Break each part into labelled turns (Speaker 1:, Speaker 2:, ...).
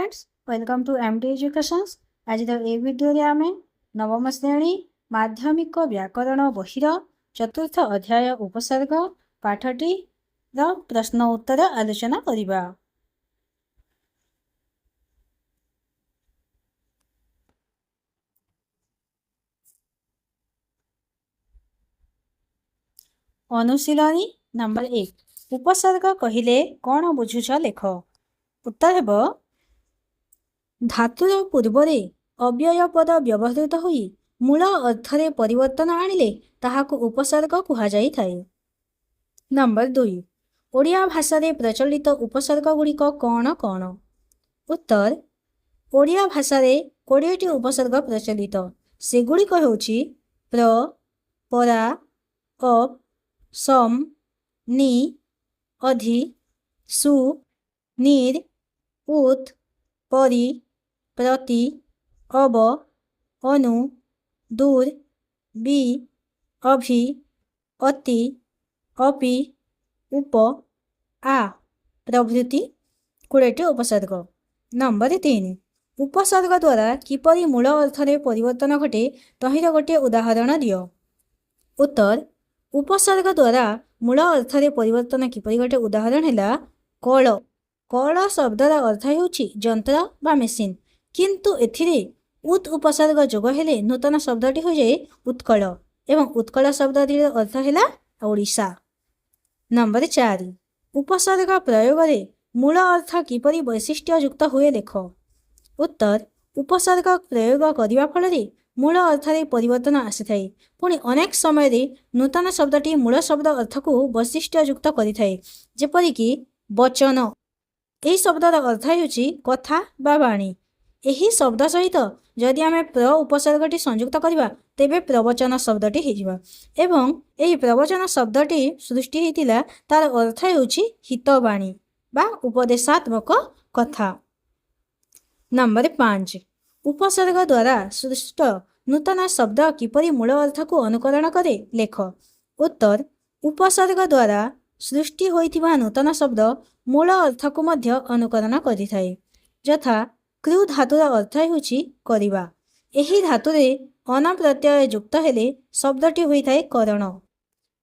Speaker 1: Friends, welcome to MT educations. आज ए video आम नवम श्रेणी माध्यमिक व्याकरण बहिर चतुर्थ अध्याय उपसर्ग पाठटी प्रश्न उत्तर आलोचना करिबा। अनुशीलनी नंबर 1, उपसर्ग कहिले कौन बुझुछ लेख। उत्तर हेब धातुर पूर्वरे अव्यय पद व्यवहृत होई मूल अर्थरे परिवर्तन आनिले ताहाकु उपसर्ग कुहा जाई थाए। नंबर 2, ओडिया भाषारे प्रचलित उपसर्ग गुड़िक कौन कौन। उत्तर ओडिया भाषारे 20टी उपसर्ग प्रचलित, सेगुड़िक हेउछि प्र, परा, अप, सम, नि, अधि, सु, निर, उत, परि, प्रति, अब, अनु, दूर, बि, अभि, अति, अपि, उप, आ प्रभृति 20टी उपसर्ग। नंबर 3, उपसर्ग द्वारा किपरि मूल अर्थरे परिवर्तन घटे तहिर गोटे उदाहरण दियो। उत्तर उपसर्ग द्वारा मूल अर्थरे परिवर्तन किपरि घटे उदाहरण हैला कल। कल शब्दर अर्थ हेउछि यंत्र बा मेसिन, किंतु एथिरे उत उपसर्ग जोग हेले नूतन शब्दटी हो जाए उत्कल एवं उत्कल शब्दटीर अर्थ हैला ओडिशा। नंबर 4, उपसर्ग प्रयोग रे मूल अर्थ किपरि वैशिष्ट्य युक्त हुए लेख। उत्तर उपसर्ग प्रयोग करिवा फलरे मूल अर्थरे परिवर्तन आसिथाए, पुणी अनेक समय रे नूतन शब्दटी मूल शब्द अर्थ को वैशिष्ट्य युक्त करिथाए। जेपरिकी वचन, यही शब्दर अर्थ हेउछि कथा बा वाणी। यही शब्द सहित जदि आमे प्र उपसर्गटी संयुक्त करिबा तेबे प्रवचन शब्दटी हेजिबा एवं एही प्रवचन शब्दटी सृष्टि हेतिला तार अर्थ हेउछि हितवाणी बा उपदेशात्मक कथा। नंबर 5, उपसर्ग द्वारा सृष्ट नूतन शब्द किपरि मूल अर्थ को अनुकरण करे लेख। उत्तर उपसर्ग द्वारा सृष्टि होइथिबा नूतन शब्द मूल अर्थ को मध्य अनुकरण करिथाए। यथा कृ धातुर अर्थ हेउछि करिबा। एही धातुरे अन प्रत्यय युक्त हेले शब्दटी होइथाए करण।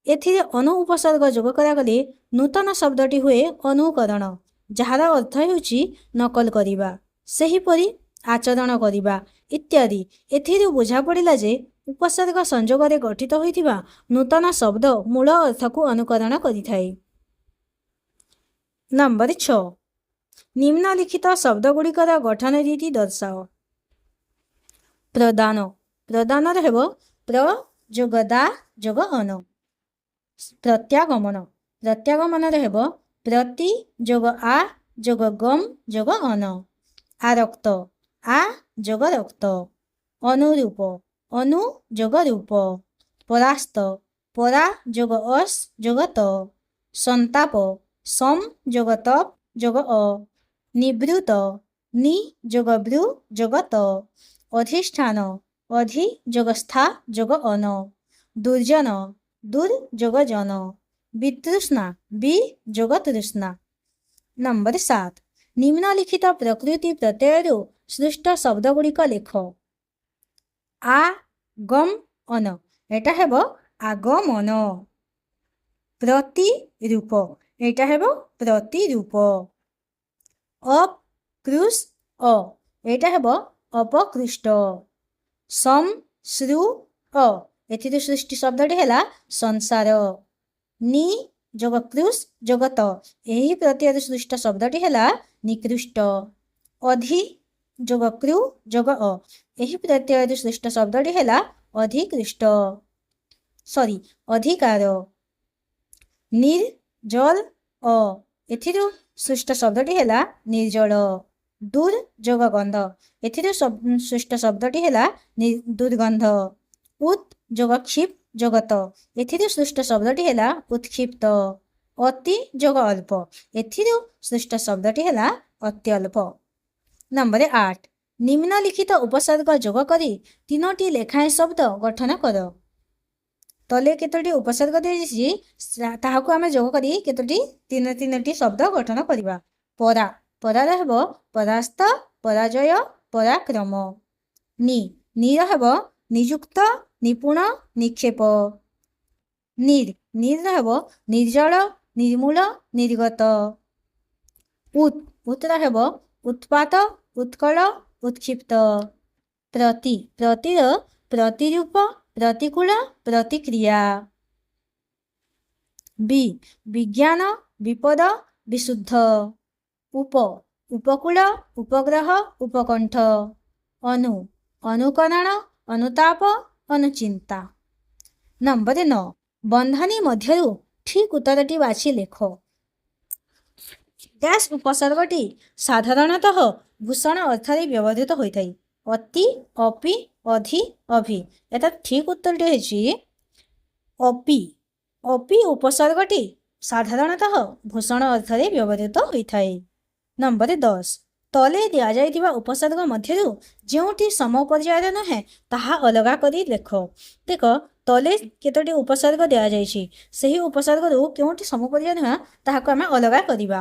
Speaker 1: एथिरे अनु उपसर्ग जोग करागले नूतन शब्दटी हुए अनुकरण, जहार अर्थ हेउछि नकल करिबा, सेहीपरि आचरण करिबा इत्यादि। एथिरे बुझा पड़िला जे उपसर्ग संयोगरे गठित होइथिबा नूतन शब्द मूल अर्थ को अनुकरण करिथाए। नंबर 6, निम्नलिखित शब्द गुड़िकर गठन रीति दर्शाओ। प्रदान, प्रदान हेब प्र जोग दा जोग अन। प्रत्यागमन, प्रत्यागमन हेब प्रति जोग आ जोग गम जोग अन। आरक्त, आ जोग रक्त। अनुरूप, अनु जोग रूप। परास्त, परा जोग अस जोग त। संताप, सम जोग तप जोग अ। निवृत, नि जोग भ्रु जोग त। अधिष्ठान, अधि जोग स्था जोग अन। दुर्जन, दुर जोग जन। वितृष्णा, बि जोग तृष्णा। नंबर 7, निम्नलिखित प्रकृति प्रत्ययरो सृष्ट शब्द गुड़िक लेख। आ गम अन, एटा हेब आगमन। प्रतिरूप, एटा हेब प्रतिरूप। अपकृष अ, एटा हेब अपकृष्ट। सम श्रु अ, एथिरे सृष्टि शब्दटी हेला संसार। नि जोग कृष जोग त, एही प्रत्यय सृष्ट शब्दटी हेला निकृष्ट। अधि जोग कृ जोग अ, एही प्रत्यय सृष्ट शब्दटी हेला अधिकृष्ट सॉरी अधिकार। निर्जल अ, एथिरे सृष्ट शब्दटी हेला निर्जल। दूर जोग गंध, एथिरे सृष्ट शब्दटी हेला दुर्गंध। उत जोग क्षिप जोग त, एथिरे सृष्ट शब्दटी हेला उत्क्षिप्त। अति जोग अल्प, एथिरे सृष्ट शब्दटी हेला अत्यल्प। नंबर 8, निम्नलिखित उपसर्ग जोग करी 3टी लेखाएं शब्द गठन कर। तले केतोटी उपसर्ग देछि ताहाकु आमे जोग करी केतोटी 3टी शब्द गठन करिबा। परा, परार हेब परास्त ପରାଜୟ ପରାକ୍ରମ। ନିର ହେବ ନିଯୁକ୍ତ ନିପୁଣ ନିକ୍ଷେପ। ନିର ହେବ ନିର୍ଜଳ ନିର୍ମୂଳ ନିର୍ଗତ। ଉତ୍ତର ହେବ ଉତ୍ପାତ ଉତ୍କଳ ଉତ୍କ୍ଷିପ୍ତ। ପ୍ରତିର ପ୍ରତିରୂପ ପ୍ରତିକୂଳ ପ୍ରତିକ୍ରିୟା। ବିଜ୍ଞାନ ବିପଦ ବିଶୁଦ୍ଧ। ଉପକୂଳ ଉପଗ୍ରହ ଉପକଣ୍ଠ। ଅନୁକରଣ ଅନୁତାପ ଅନୁଚିନ୍ତା। ନମ୍ବର 9 ବନ୍ଧନୀ ମଧ୍ୟରୁ ଠିକ୍ ଉତ୍ତରଟି ବାଛି ଲେଖ। ଡ୍ୟାସ୍ ଉପସର୍ଗଟି ସାଧାରଣତଃ ଭୂଷଣ ଅର୍ଥରେ ବ୍ୟବହୃତ ହୋଇଥାଏ। ଅତି ଅପି ଅଧି ଅଭି। ଏଟା ଠିକ୍ ଉତ୍ତରଟି ହେଉଛି ଅପି ଉପସର୍ଗଟି ସାଧାରଣତଃ ଭୂଷଣ ଅର୍ଥରେ ବ୍ୟବହୃତ ହୋଇଥାଏ। ନମ୍ବର 10 ତଳେ ଦିଆଯାଇଥିବା ଉପସର୍ଗ ମଧ୍ୟରୁ ଯେଉଁଟି ସମପର୍ଯ୍ୟାୟର ନୁହେଁ ତାହା ଅଲଗା କରି ଲେଖ। ଦେଖ ତଳେ କେତୋଟି ଉପସର୍ଗ ଦିଆଯାଇଛି, ସେହି ଉପସର୍ଗରୁ କେଉଁଟି ସମପର୍ଯ୍ୟାୟ ନୁହେଁ ତାହାକୁ ଆମେ ଅଲଗା କରିବା।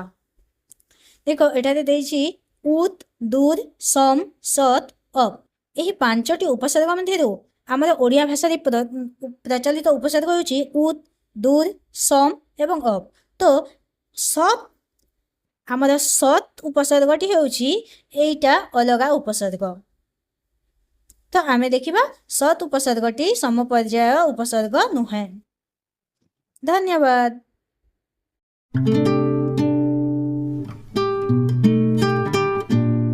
Speaker 1: ଦେଖ ଏଠାରେ ଦେଇଛି ଉତ୍ ଦୂର ସମ୍ ସତ୍ ଅପ୍। ଏହି 5ଟି ଉପସର୍ଗ ମଧ୍ୟରୁ ଆମର ଓଡ଼ିଆ ଭାଷାରେ ପ୍ରଚଳିତ ଉପସର୍ଗ ହେଉଛି ଉତ୍ ଦୂର ସମ୍ ଏବଂ ଅପ୍। ତ ସତ୍ ଆମର ସତ୍ ଉପସର୍ଗଟି ହେଉଛି ଏଇଟା ଅଲଗା ଉପସର୍ଗ। ତ ଆମେ ଦେଖିବା ସତ୍ ଉପସର୍ଗଟି ସମପର୍ଯ୍ୟାୟ ଉପସର୍ଗ ନୁହେଁ। ଧନ୍ୟବାଦ।